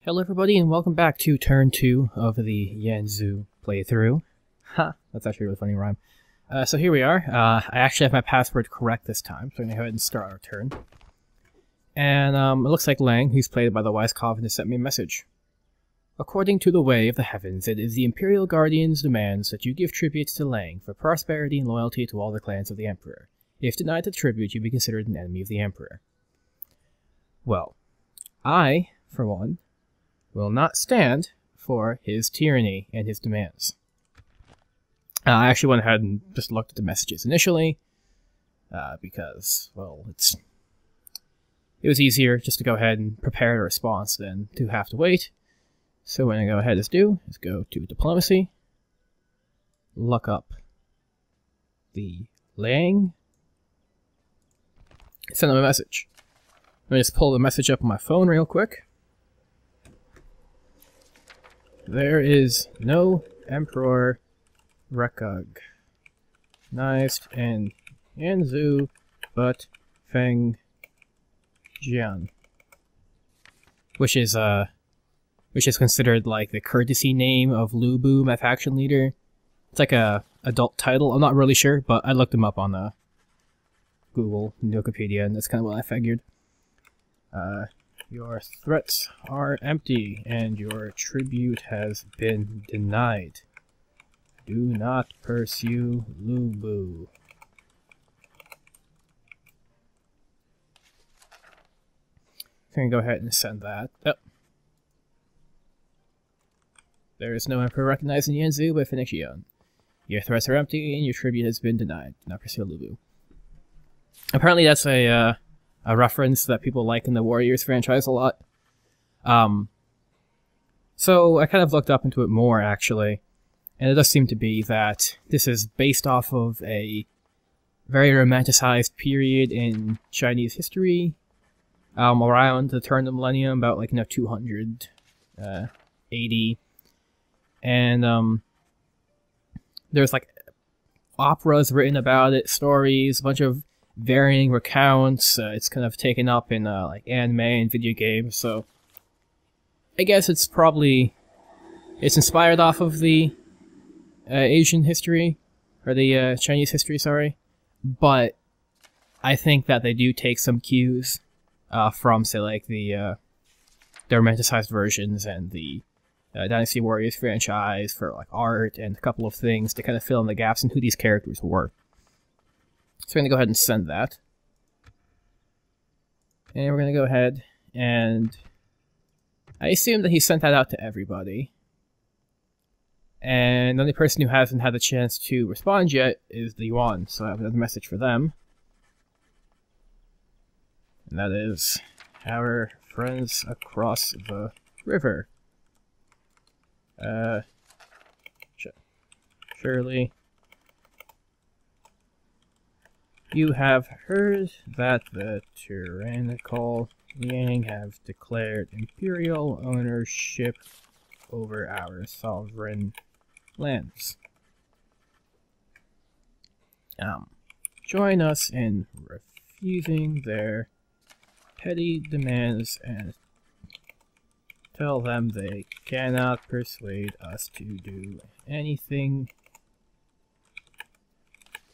Hello everybody and welcome back to turn 2 of the Yanzhou playthrough. Ha! That's actually a really funny rhyme. So here we are. I actually have my password correct this time, so I'm going to go ahead and start our turn. And it looks like Lang, who's played by the Wise Coven, has sent me a message. According to the way of the heavens, it is the Imperial Guardian's demands that you give tribute to Lang for prosperity and loyalty to all the clans of the Emperor. If denied the tribute, you be considered an enemy of the Emperor. Well, I, for one, will not stand for his tyranny and his demands. I actually went ahead and just looked at the messages initially, because, well, it was easier just to go ahead and prepare a response than to have to wait. So what I'm going to go ahead is go to Diplomacy, look up the Lang, send them a message. Let me just pull the message up on my phone real quick. There is no Emperor recognized in Yanzhou but Feng Jian, which is considered like the courtesy name of Lu Bu, my faction leader. It's like a adult title. I'm not really sure, but I looked him up on Google and Wikipedia, and that's kind of what I figured. Your threats are empty, and your tribute has been denied. Do not pursue Lu Bu. I'm going to go ahead and send that. Yep. There is no Emperor recognized in Yanzhou but Feng Jian. Your threats are empty, and your tribute has been denied. Do not pursue Lu Bu. Apparently that's a reference that people like in the Warriors franchise a lot. So I kind of looked up into it more, actually, and it does seem to be that this is based off of a very romanticized period in Chinese history, around the turn of the millennium, about 200 AD, and there's operas written about it, stories, a bunch of varying recounts. It's kind of taken up in anime and video games, so I guess it's inspired off of the Asian history, or the Chinese history, sorry, but I think that they do take some cues from, say, the romanticized versions and the Dynasty Warriors franchise for art and a couple of things to kind of fill in the gaps in who these characters were. So we're going to go ahead and send that. And we're going to go ahead and I assume that he sent that out to everybody. And the only person who hasn't had the chance to respond yet is the Yuan, so I have another message for them. And that is, our friends across the river. Surely you have heard that the tyrannical Yang have declared imperial ownership over our sovereign lands. Join us in refusing their petty demands and tell them they cannot persuade us to do anything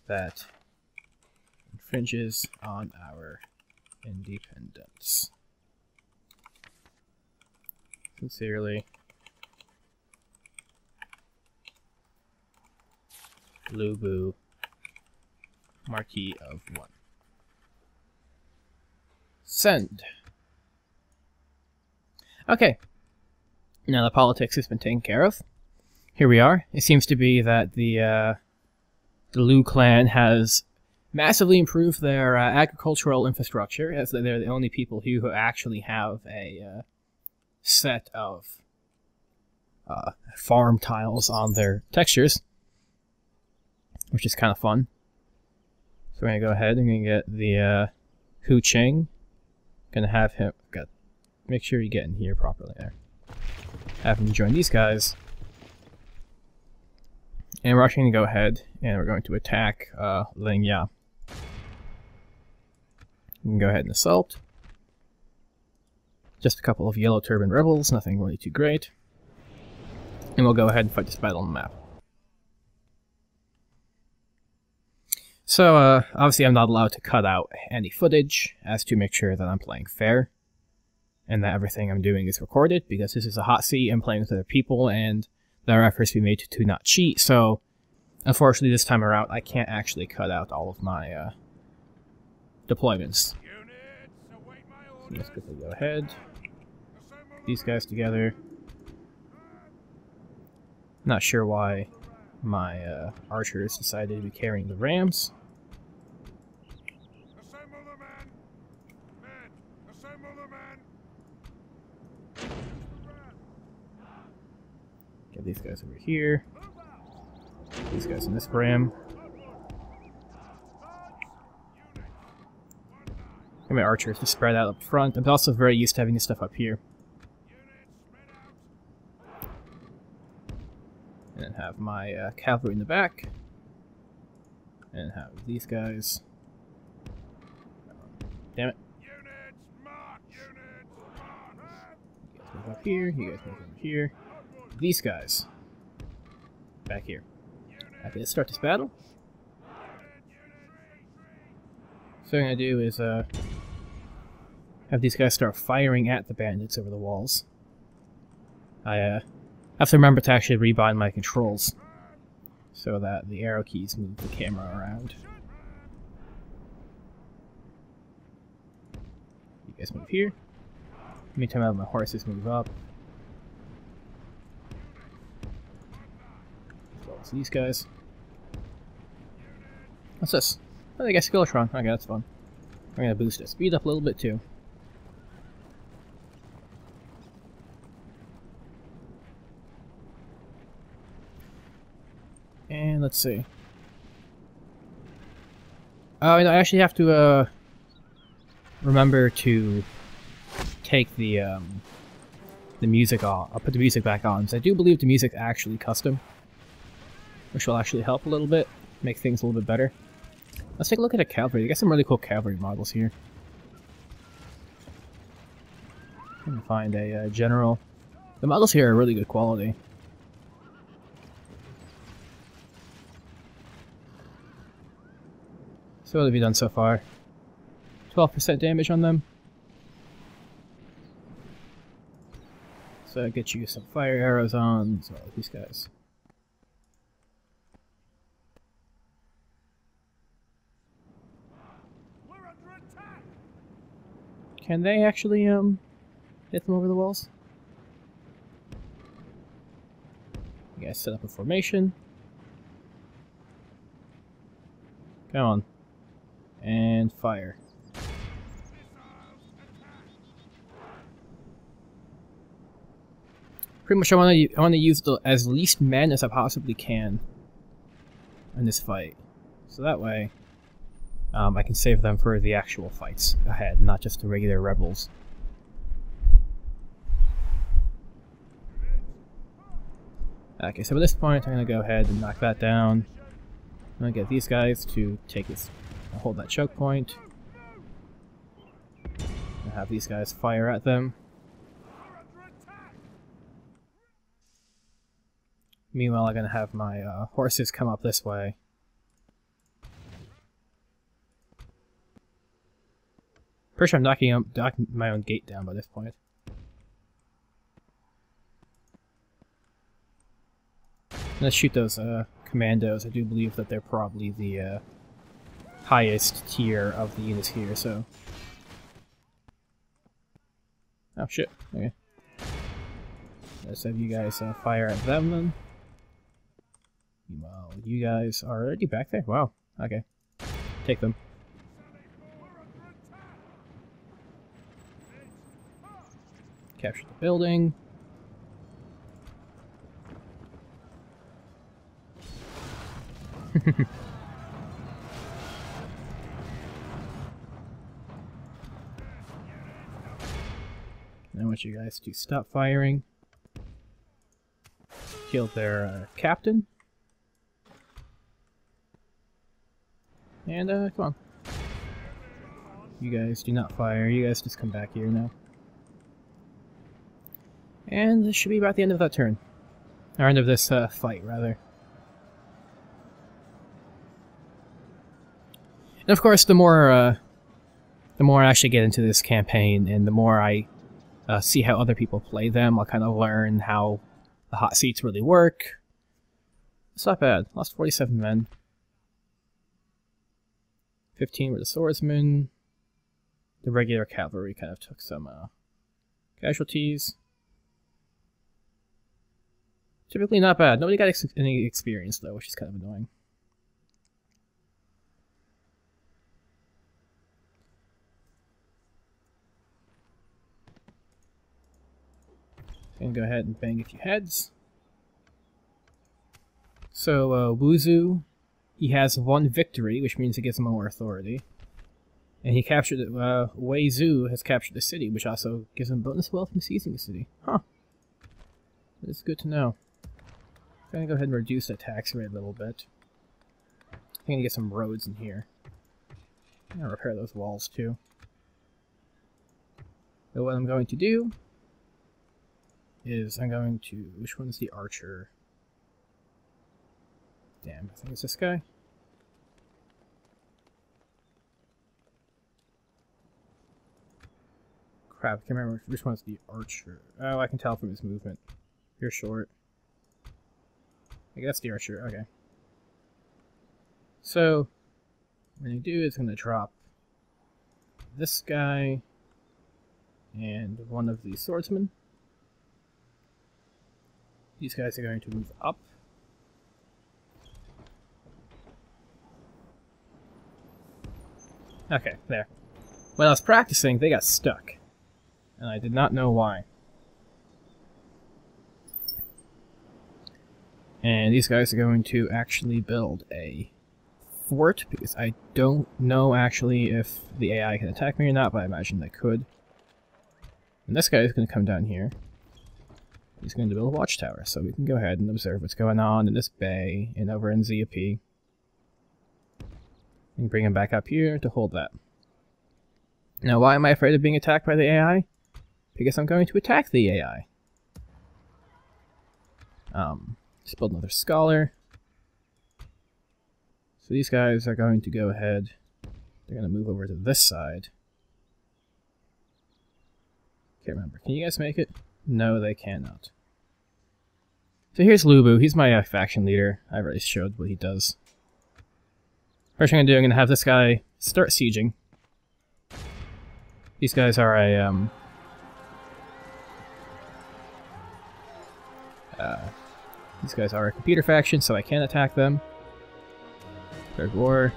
that infringes on our independence. Sincerely, Lu Bu, Marquis of One. Send. Okay. Now the politics has been taken care of. Here we are. It seems to be that the Lu clan has massively improved their agricultural infrastructure, as they're the only people who actually have a set of farm tiles on their textures, which is kind of fun. So we're going to go ahead and get the Hu Qing. Going to have him... make sure you get in here properly there. Have him join these guys. And we're actually going to go ahead and we're going to attack Lingya. We can go ahead and assault. Just a couple of yellow turban rebels, nothing really too great. And we'll go ahead and fight this battle on the map. So, obviously I'm not allowed to cut out any footage, as to make sure that I'm playing fair, and that everything I'm doing is recorded, because this is a hot seat, I'm playing with other people, and there are efforts to be made to not cheat, so unfortunately this time around I can't actually cut out all of my deployments. So let's quickly go ahead. These guys together. Not sure why my archers decided to be carrying the rams. Get these guys over here. These guys in this ram. Get my archers to spread out up front. I'm also very used to having this stuff up here. And then have my cavalry in the back. And have these guys. Damn it. You guys move up here. You guys move over here. These guys. Back here. Okay, let's start this battle. So what I'm going to do is have these guys start firing at the bandits over the walls. I have to remember to actually rebind my controls so that the arrow keys move the camera around. You guys move here. Meantime, I have my horses move up. As well as these guys. What's this? Oh, they got Skillatron. Okay, that's fun. I'm gonna boost its speed up a little bit too. And let's see. Oh, and I actually have to remember to take the music off. I'll put the music back on. So I do believe the music's actually custom, which will actually help a little bit, make things a little bit better. Let's take a look at the cavalry. They got some really cool cavalry models here. I'm gonna find a general. The models here are really good quality. So what have you done so far? 12% damage on them. So get you some fire arrows on, as well as these guys. Can they actually hit them over the walls? You guys set up a formation. Come on. And fire. Pretty much I want to use as least men as I possibly can in this fight. So that way I can save them for the actual fights ahead, not just the regular rebels. Okay, so at this point I'm going to go ahead and knock that down. I'm going to get these guys to take this, hold that choke point. And have these guys fire at them. Meanwhile, I'm going to have my horses come up this way. Pretty sure I'm knocking my own gate down by this point. Let's shoot those commandos. I do believe that they're probably the highest tier of the units here, so... Oh shit, okay. Let's have you guys fire at them then. Well, you guys are already back there? Wow, okay. Take them. Capture the building. I want you guys to stop firing. Killed their captain. And come on. You guys do not fire. You guys just come back here now. And this should be about the end of that turn. Or end of this fight, rather. And of course, the more I actually get into this campaign, and the more I see how other people play them, I'll kind of learn how the hot seats really work. It's not bad. Lost 47 men. 15 were the swordsmen. The regular cavalry kind of took some casualties. Typically not bad. Nobody got any experience though, which is kind of annoying. Gonna go ahead and bang a few heads. So Wuzu, he has 1 victory, which means it gives him more authority. And he captured it. Wei Zhu has captured the city, which also gives him bonus wealth from seizing the city. Huh. That's good to know. I'm gonna go ahead and reduce the tax rate a little bit. I'm gonna get some roads in here. I'm gonna repair those walls too. So what I'm going to do is I'm going to... Which one's the archer? Damn, I think it's this guy. Crap, I can't remember which one's the archer. Oh, I can tell from his movement. You're short. I guess the archer, okay. So, what I'm going to do is I'm going to drop this guy and one of the swordsmen. These guys are going to move up. Okay, there. When I was practicing, they got stuck. And I did not know why. And these guys are going to actually build a fort, because I don't know actually if the AI can attack me or not, but I imagine they could. And this guy is going to come down here. He's going to build a watchtower, so we can go ahead and observe what's going on in this bay and over in ZP. And bring him back up here to hold that. Now, why am I afraid of being attacked by the AI? Because I'm going to attack the AI. Just build another scholar. So these guys are going to go ahead. They're going to move over to this side. Can't remember. Can you guys make it? No, they cannot. So here's Lubu. He's my faction leader. I already showed what he does. First thing I'm going to do, I'm going to have this guy start sieging. These guys are a, these guys are a computer faction, so I can't attack them. Third war.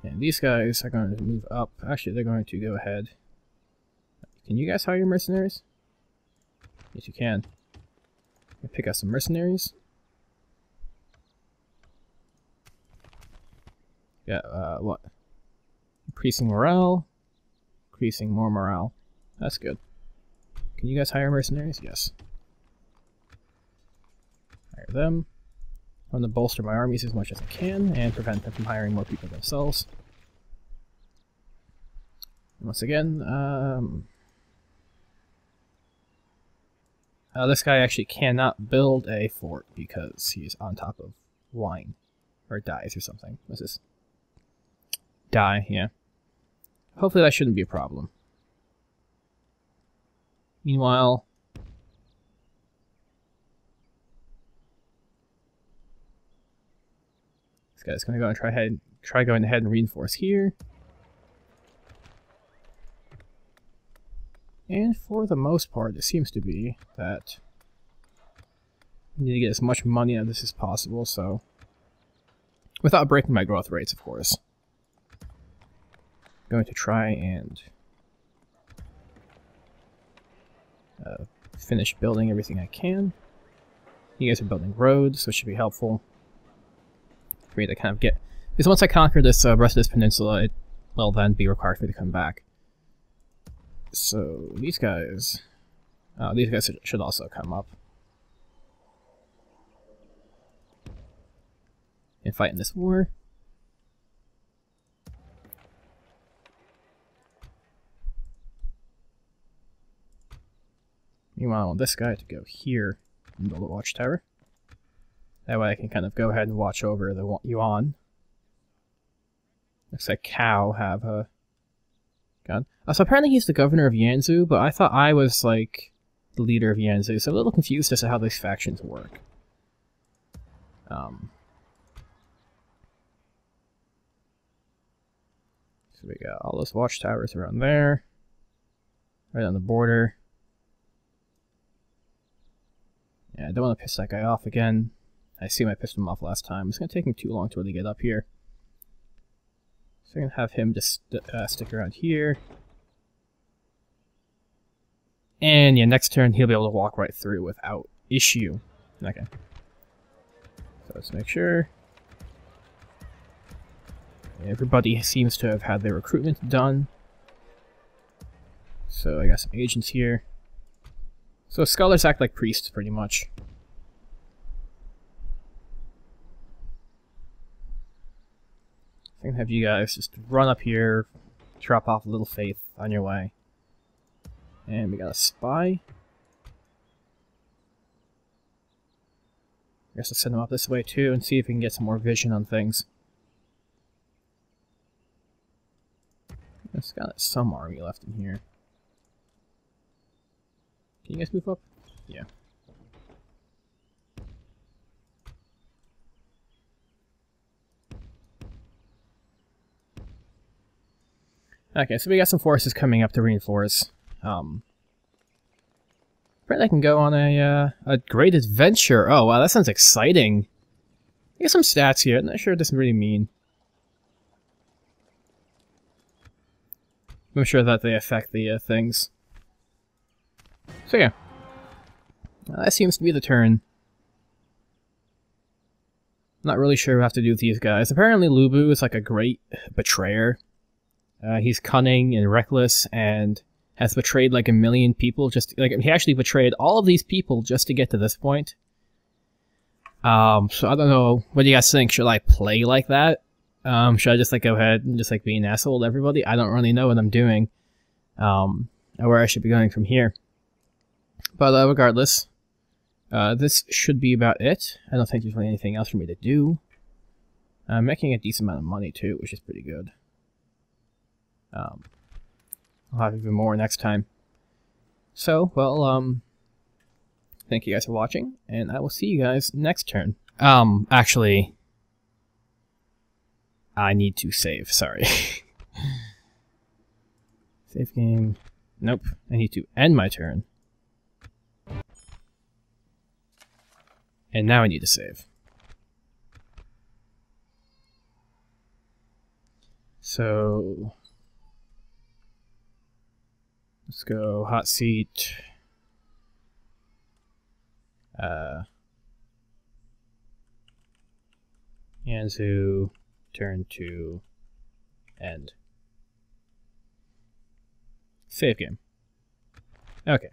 And these guys are going to move up. Actually, they're going to go ahead. Can you guys hire mercenaries? Yes, you can. Pick out some mercenaries. Yeah, what? Increasing morale. Increasing more morale. That's good. Can you guys hire mercenaries? Yes. Hire them. I want to bolster my armies as much as I can and prevent them from hiring more people themselves. And once again, this guy actually cannot build a fort because he's on top of wine. Or dies or something. What's this? Die, yeah. Hopefully that shouldn't be a problem. Meanwhile, this guy's going to go and try going ahead and reinforce here. And for the most part, it seems to be that I need to get as much money out of this as possible, so without breaking my growth rates, of course. I'm going to try and finish building everything I can. You guys are building roads, so it should be helpful for me to kind of get... Because once I conquer this rest of this peninsula, it will then be required for me to come back. So these guys should also come up and fight in this war. Meanwhile, I want this guy to go here and build a watchtower. That way I can kind of go ahead and watch over the Yuan. Looks like Cow have a gun. So apparently he's the governor of Yanzhou, but I thought I was like the leader of Yanzhou, so I'm a little confused as to how these factions work. So we got all those watchtowers around there, right on the border. Yeah, I don't want to piss that guy off again. I assume I pissed him off last time. It's going to take him too long to really get up here. So I'm going to have him just stick around here. And yeah, next turn he'll be able to walk right through without issue. Okay. So let's make sure. Everybody seems to have had their recruitment done. So I got some agents here. So scholars act like priests, pretty much. I'm gonna have you guys just run up here, drop off a little faith on your way. And we got a spy. I guess I'll send them up this way too and see if we can get some more vision on things. It's got some army left in here. Can you guys move up? Yeah. Okay, so we got some forces coming up to reinforce. Apparently I can go on a great adventure. Oh wow, that sounds exciting. I got some stats here. I'm not sure what this really mean. I'm sure that they affect the things. So yeah, that seems to be the turn. Not really sure what I have to do with these guys. Apparently Lubu is like a great betrayer. He's cunning and reckless and has betrayed like 1 million people. Just like he actually betrayed all of these people just to get to this point. So I don't know. What do you guys think? Should I play like that? Should I just like go ahead and just like be an asshole to everybody? I don't really know what I'm doing. Or where I should be going from here. But regardless, this should be about it. I don't think there's really anything else for me to do. I'm making a decent amount of money too, which is pretty good. I'll have even more next time. So, well, thank you guys for watching, and I will see you guys next turn. Actually, I need to save, sorry. Save game. Nope, I need to end my turn. And now I need to save. So let's go Hotseat. Yanzhou, turn to end. Save game. Okay.